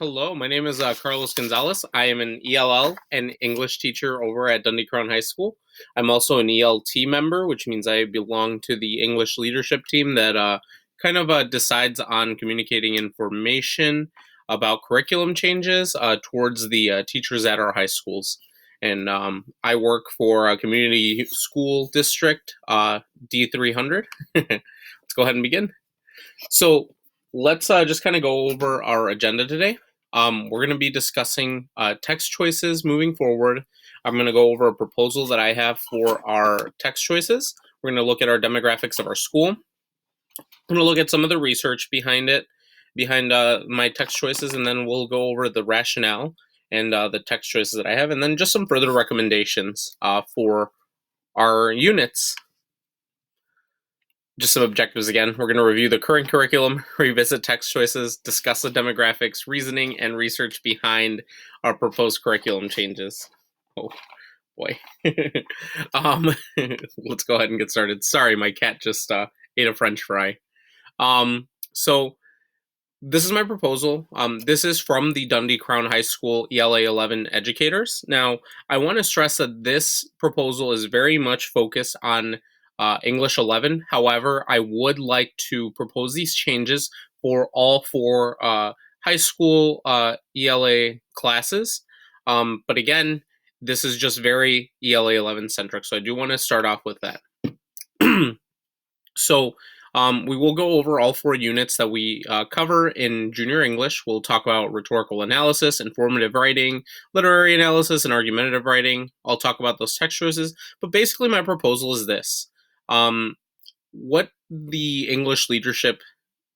Hello, my name is Carlos Gonzalez. I am an ELL and English teacher over at Dundee Crown High School. I'm also an ELT member, which means I belong to the English leadership team that decides on communicating information about curriculum changes towards the teachers at our high schools. And I work for a community school district, D300. Let's go ahead and begin. So let's just kind of go over our agenda today. We're going to be discussing text choices moving forward. I'm going to go over a proposal that I have for our text choices. We're going to look at our demographics of our school. I'm going to look at some of the research behind my text choices, and then we'll go over the rationale and the text choices that I have, and then just some further recommendations for our units. Just some objectives again. We're going to review the current curriculum, revisit text choices, discuss the demographics, reasoning, and research behind our proposed curriculum changes. Oh boy. Let's go ahead and get started. Sorry, my cat just ate a French fry. So this is my proposal. This is from the Dundee Crown High School ELA 11 educators. Now, I want to stress that this proposal is very much focused on English 11. However, I would like to propose these changes for all four high school ELA classes. But again, this is just very ELA 11 centric. So I do want to start off with that. So we will go over all four units that we cover in junior English. We'll talk about rhetorical analysis, informative writing, literary analysis, and argumentative writing. I'll talk about those text choices. But basically, my proposal is this. What the English leadership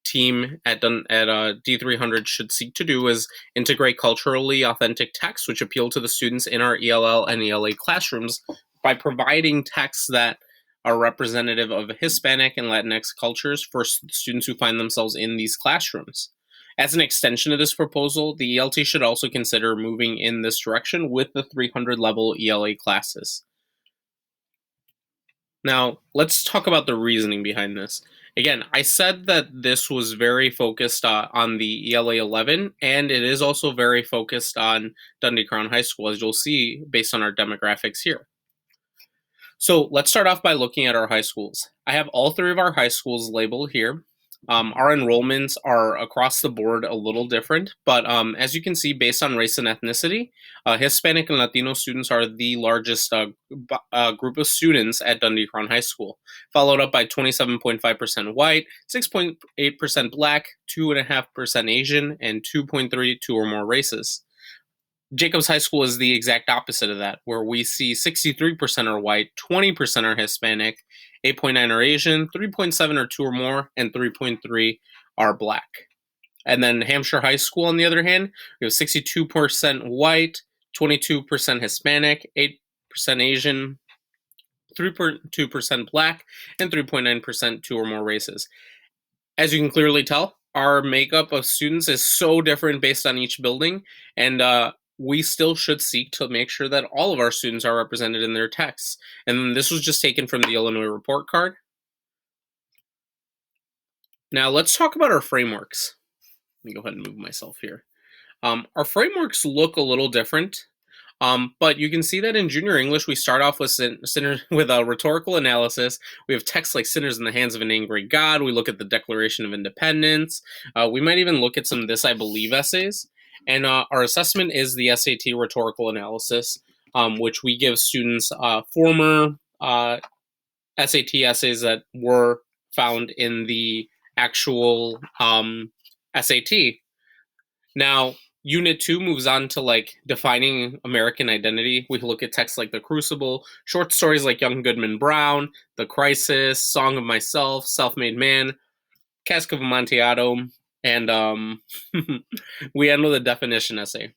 team at D300 should seek to do is integrate culturally authentic texts which appeal to the students in our ELL and ELA classrooms by providing texts that are representative of Hispanic and Latinx cultures for students who find themselves in these classrooms. As an extension of this proposal, the ELT should also consider moving in this direction with the 300 level ELA classes. Now, let's talk about the reasoning behind this. Again, I said that this was very focused on the ELA 11, and it is also very focused on Dundee Crown High School, as you'll see based on our demographics here. So let's start off by looking at our high schools. I have all three of our high schools labeled here. Our enrollments are across the board a little different, but as you can see, based on race and ethnicity, Hispanic and Latino students are the largest group of students at Dundee Crown High School, followed up by 27.5% white, 6.8% black, 2.5% Asian, and 2.3% two or more races. Jacobs High School is the exact opposite of that, where we see 63% are white, 20% are Hispanic, 8.9% are Asian, 3.7% are two or more, and 3.3% are black. And then Hampshire High School, on the other hand, we have 62% white, 22% Hispanic, 8% Asian, 3.2% black, and 3.9% two or more races. As you can clearly tell, our makeup of students is so different based on each building, and we still should seek to make sure that all of our students are represented in their texts. And this was just taken from the Illinois report card. Now let's talk about our frameworks. Let me go ahead and move myself here. Our frameworks look a little different, but you can see that in junior English, we start off with a rhetorical analysis. We have texts like sinners in the hands of an angry God. We look at the Declaration of Independence. We might even look at some This I Believe essays. And our assessment is the SAT rhetorical analysis, which we give students former SAT essays that were found in the actual SAT. Now, Unit 2 moves on to defining American identity. We look at texts like The Crucible, short stories like Young Goodman Brown, The Crisis, Song of Myself, Self-Made Man, Cask of Amontillado, and we end with a definition essay.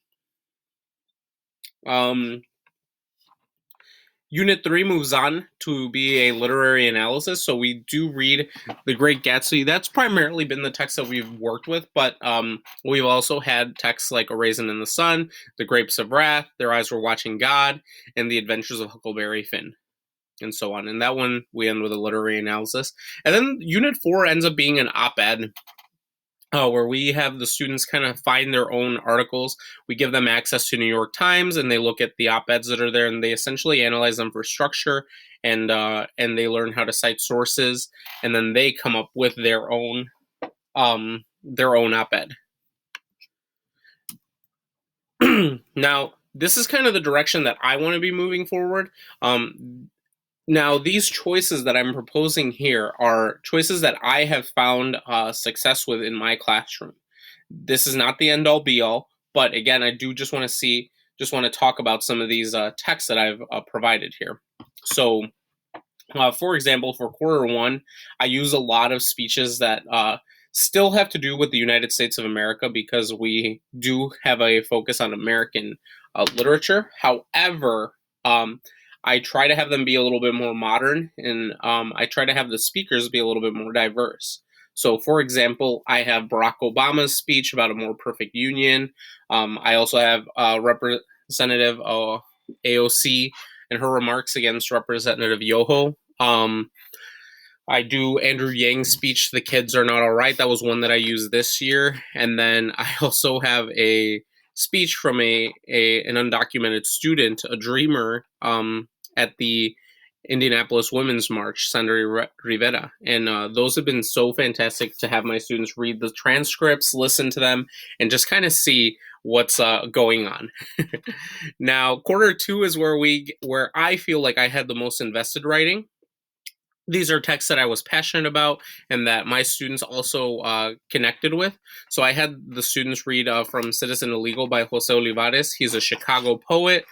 Unit 3 moves on to be a literary analysis, so we do read The Great Gatsby. That's primarily been the text that we've worked with, but we've also had texts like A Raisin in the Sun, The Grapes of Wrath, Their Eyes Were Watching God, and The Adventures of Huckleberry Finn, and so on. And that one, we end with a literary analysis. And then Unit 4 ends up being an op-ed. where we have the students kind of find their own articles. We give them access to New York Times, and they look at the op-eds that are there, and they essentially analyze them for structure, and they learn how to cite sources, and then they come up with their own op-ed. Now, this is kind of the direction that I want to be moving forward. Now, these choices that I'm proposing here are choices that I have found success with in my classroom. This is not the end all be all, but again, I do just want to talk about some of these texts that I've provided here. So, for example, for quarter one, I use a lot of speeches that still have to do with the United States of America because we do have a focus on American literature. However, I try to have them be a little bit more modern, and I try to have the speakers be a little bit more diverse. So, for example, I have Barack Obama's speech about a more perfect union. I also have Representative AOC and her remarks against Representative Yoho. I do Andrew Yang's speech, "The Kids Are Not All Right." That was one that I used this year. And then I also have a speech from an undocumented student, a dreamer, at the Indianapolis Women's March, Sandra Rivera. And those have been so fantastic to have my students read the transcripts, listen to them, and just kind of see what's going on. Now, quarter two is where I feel like I had the most invested writing. These are texts that I was passionate about and that my students also connected with. So I had the students read from Citizen Illegal by Jose Olivares. He's a Chicago poet.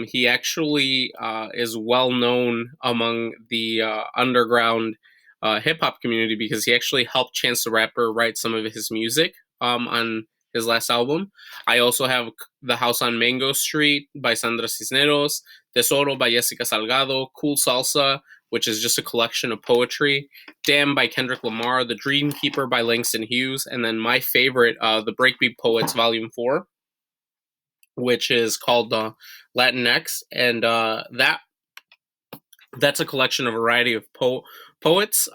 He actually is well known among the underground hip hop community because he actually helped Chance the Rapper write some of his music on his last album. I also have The House on Mango Street by Sandra Cisneros, Tesoro by Jessica Salgado, Cool Salsa, which is just a collection of poetry, Damn by Kendrick Lamar, The Dreamkeeper by Langston Hughes, and then my favorite, The Breakbeat Poets Volume 4, which is called Latinx, and that's a collection of a variety of poets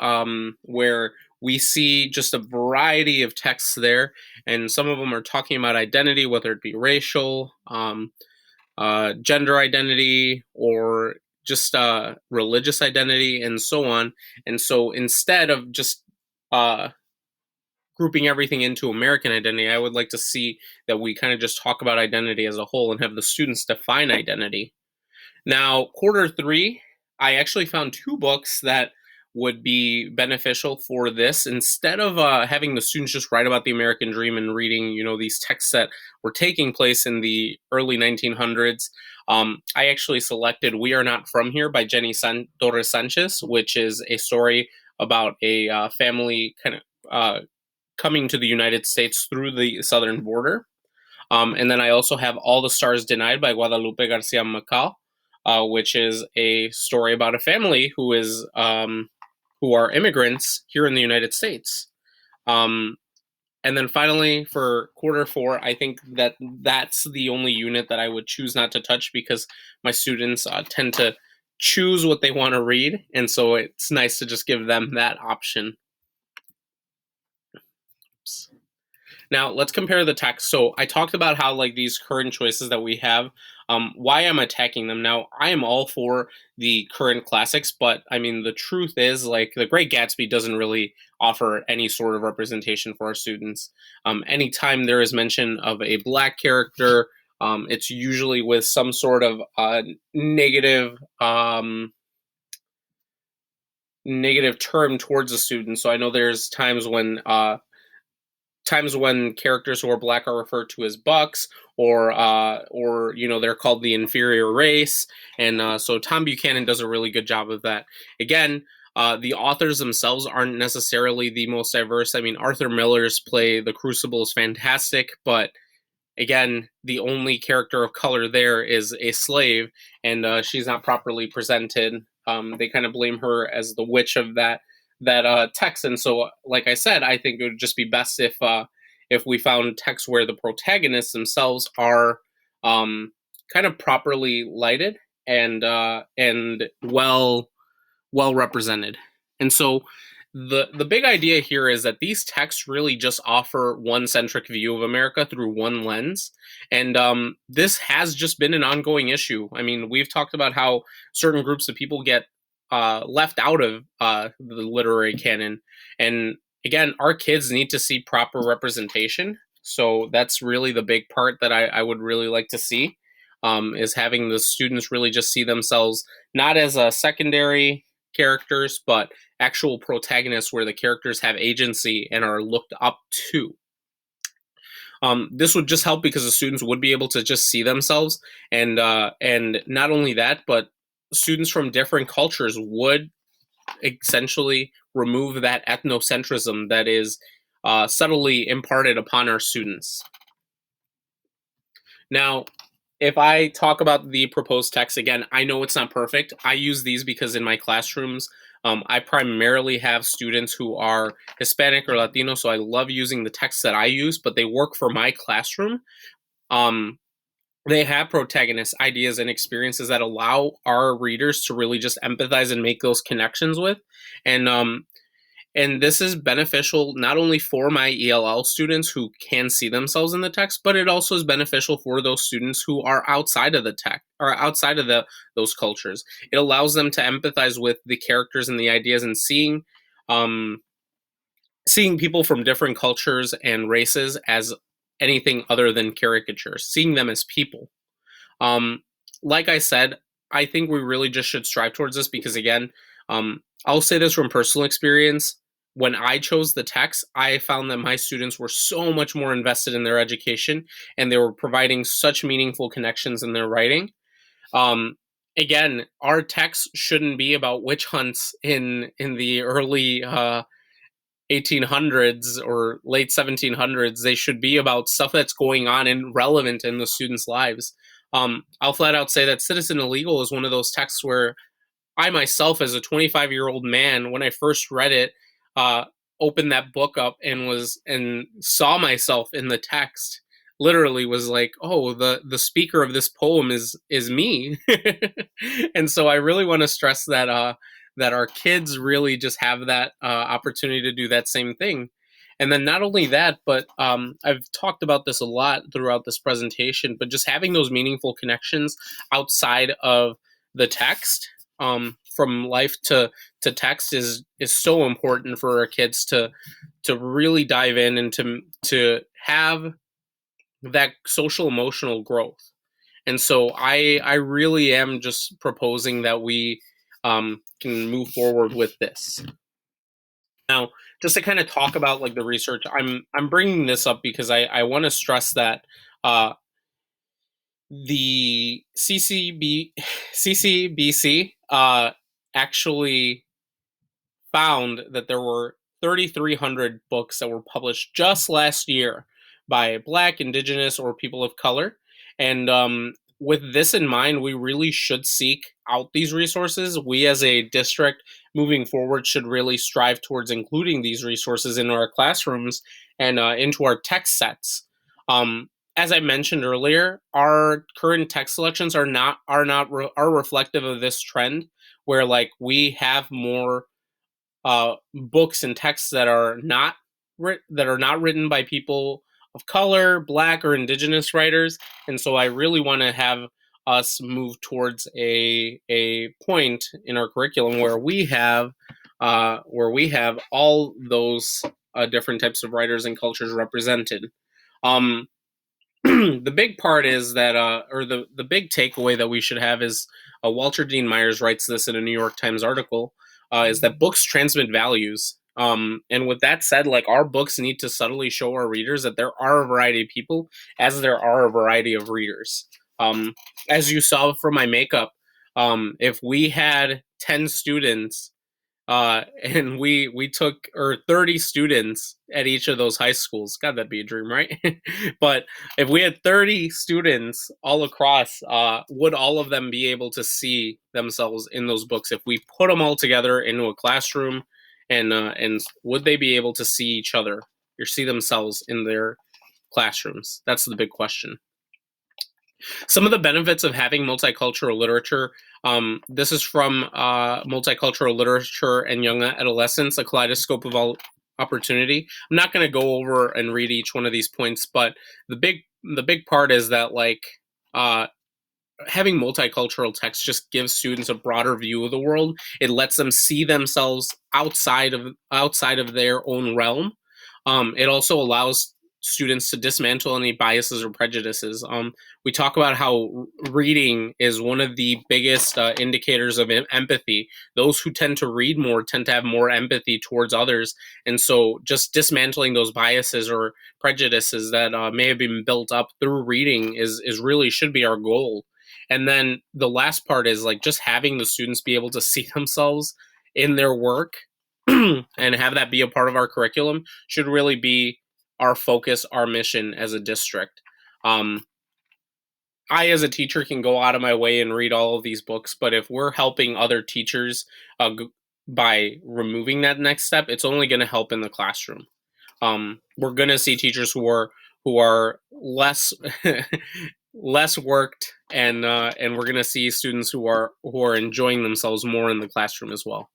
where we see just a variety of texts there, and some of them are talking about identity, whether it be racial, gender identity, or just religious identity, and so on. And so instead of just grouping everything into American identity, I would like to see that we kind of just talk about identity as a whole and have the students define identity. Now, quarter three, I actually found two books that would be beneficial for this. Instead of having the students just write about the American dream and reading, these texts that were taking place in the early 1900s, I actually selected "We Are Not From Here" by Jenny Torres Sanchez, which is a story about a family kind of coming to the United States through the southern border. And then I also have "All the Stars Denied" by Guadalupe Garcia Macal, which is a story about a family who are immigrants here in the United States. And then finally, for quarter four, I think that's the only unit that I would choose not to touch because my students tend to choose what they want to read, and so it's nice to just give them that option. Oops. Now let's compare the text. So I talked about how like these current choices that we have, why I'm attacking them. Now I am all for the current classics, but I mean the truth is like The Great Gatsby doesn't really offer any sort of representation for our students. Anytime there is mention of a black character, it's usually with some sort of negative negative term towards the student. So I know there's times when characters who are black are referred to as bucks, or they're called the inferior race, and so Tom Buchanan does a really good job of that. Again, the authors themselves aren't necessarily the most diverse. I mean, Arthur Miller's play The Crucible is fantastic, but again, the only character of color there is a slave, and she's not properly presented. They kind of blame her as the witch of that text, and so, like I said, I think it would just be best if we found texts where the protagonists themselves are kind of properly lighted and well represented. And so The big idea here is that these texts really just offer one centric view of America through one lens, and this has just been an ongoing issue. I mean, we've talked about how certain groups of people get left out of the literary canon, and again, our kids need to see proper representation. So that's really the big part that I would really like to see, is having the students really just see themselves not as a secondary characters, but actual protagonists where the characters have agency and are looked up to. This would just help because the students would be able to just see themselves, and not only that, but students from different cultures would essentially remove that ethnocentrism that is subtly imparted upon our students. Now, if I talk about the proposed text again, I know it's not perfect. I use these because in my classrooms, I primarily have students who are Hispanic or Latino, so I love using the texts that I use, but they work for my classroom. Um, they have protagonists, ideas, and experiences that allow our readers to really just empathize and make those connections with. And and this is beneficial not only for my ELL students who can see themselves in the text, but it also is beneficial for those students who are outside of the tech or outside of those cultures. It allows them to empathize with the characters and the ideas, and um, seeing people from different cultures and races as anything other than caricatures, seeing them as people. Um, like I said, I think we really just should strive towards this because, again, I'll say this from personal experience. When I chose the text, I found that my students were so much more invested in their education and they were providing such meaningful connections in their writing. Um, Again, our text shouldn't be about witch hunts in the early 1800s or late 1700s. They should be about stuff that's going on and relevant in the students' lives. I'll flat out say that Citizen Illegal is one of those texts where I myself, as a 25-year-old man, when I first read it, uh, opened that book up and saw myself in the text. Literally, was like, oh, the speaker of this poem is me, and so I really want to stress that that our kids really just have that opportunity to do that same thing. And then not only that, but I've talked about this a lot throughout this presentation, but just having those meaningful connections outside of the text, from life to text is so important for our kids to really dive in and to have that social emotional growth. And so I really am just proposing that we can move forward with this. Now, just to kind of talk about like the research, I'm bringing this up because I want to stress that uh, the CCBC actually found that there were 3,300 books that were published just last year by Black, Indigenous, or people of color. And with this in mind, we really should seek out these resources. We, as a district, moving forward, should really strive towards including these resources in our classrooms and into our text sets. As I mentioned earlier, our current text selections are reflective of this trend, where like we have more books and texts that are not written by people of color, Black, or Indigenous writers, and so I really want to have us move towards a point in our curriculum where we have all those different types of writers and cultures represented. Um, the big part is that, or the big takeaway that we should have is Walter Dean Myers writes this in a New York Times article, is that books transmit values. And with that said, like our books need to subtly show our readers that there are a variety of people, as there are a variety of readers. As you saw from my makeup, if we had 10 students and we took or 30 students at each of those high schools. God, that'd be a dream, right? But if we had 30 students all across, would all of them be able to see themselves in those books if we put them all together into a classroom? And would they be able to see each other or see themselves in their classrooms? That's the big question. Some of the benefits of having multicultural literature. This is from Multicultural Literature and Young Adolescents, a kaleidoscope of all opportunity. I'm not going to go over and read each one of these points, but the big part is that uh, having multicultural text just gives students a broader view of the world. It lets them see themselves outside of their own realm. It also allows students to dismantle any biases or prejudices. We talk about how reading is one of the biggest indicators of empathy. Those who tend to read more tend to have more empathy towards others, and so just dismantling those biases or prejudices that may have been built up through reading is really should be our goal. And then the last part is like just having the students be able to see themselves in their work and have that be a part of our curriculum should really be our focus, our mission as a district. Um, I, as a teacher, can go out of my way and read all of these books, but if we're helping other teachers by removing that next step, it's only going to help in the classroom. We're going to see teachers who are less less worked, and we're going to see students who are enjoying themselves more in the classroom as well.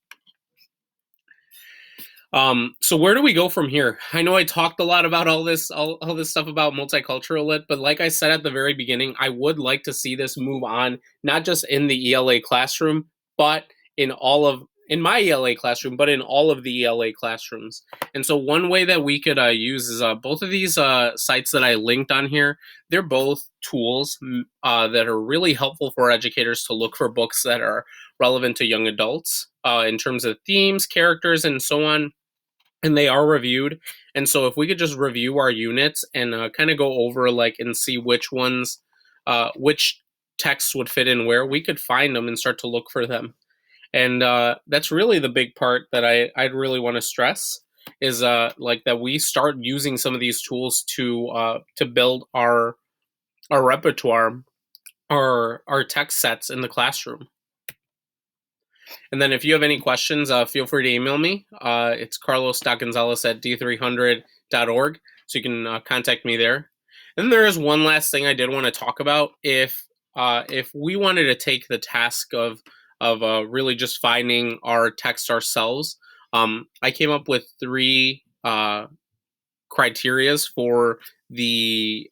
So where do we go from here? I know I talked a lot about all this stuff about multicultural lit, but like I said at the very beginning, I would like to see this move on, not just in the ELA classroom, but in my ELA classroom, but in all of the ELA classrooms. And so one way that we could use is both of these sites that I linked on here. They're both tools that are really helpful for educators to look for books that are relevant to young adults in terms of themes, characters, and so on, and they are reviewed. And so if we could just review our units and kind of go over and see which texts would fit in where, we could find them and start to look for them. And that's really the big part that I'd really want to stress is that we start using some of these tools to build our repertoire, our text sets in the classroom. And then if you have any questions, feel free to email me. It's carlos.gonzalez@d300.org, so you can contact me there. And there is one last thing I did want to talk about. If we wanted to take the task of really just finding our text ourselves, I came up with 3 criterias for the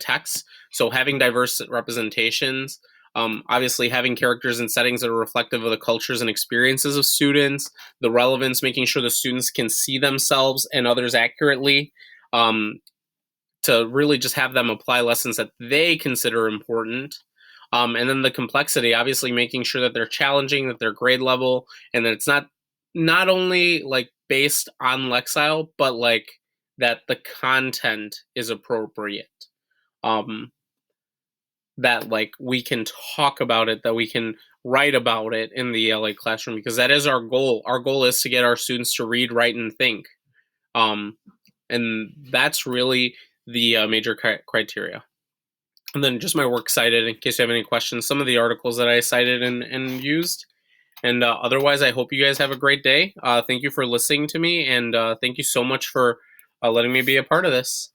text. So having diverse representations, obviously having characters and settings that are reflective of the cultures and experiences of students, the relevance, making sure the students can see themselves and others accurately, to really just have them apply lessons that they consider important. And then the complexity, obviously making sure that they're challenging, that they're grade level, and that it's not only based on Lexile, but that the content is appropriate. Um, that we can talk about it, that we can write about it in the LA classroom, because that is our goal. Our goal is to get our students to read, write, and think. And that's really the major criteria. And then just my works cited, in case you have any questions, some of the articles that I cited and used. And otherwise, I hope you guys have a great day. Thank you for listening to me, and thank you so much for letting me be a part of this.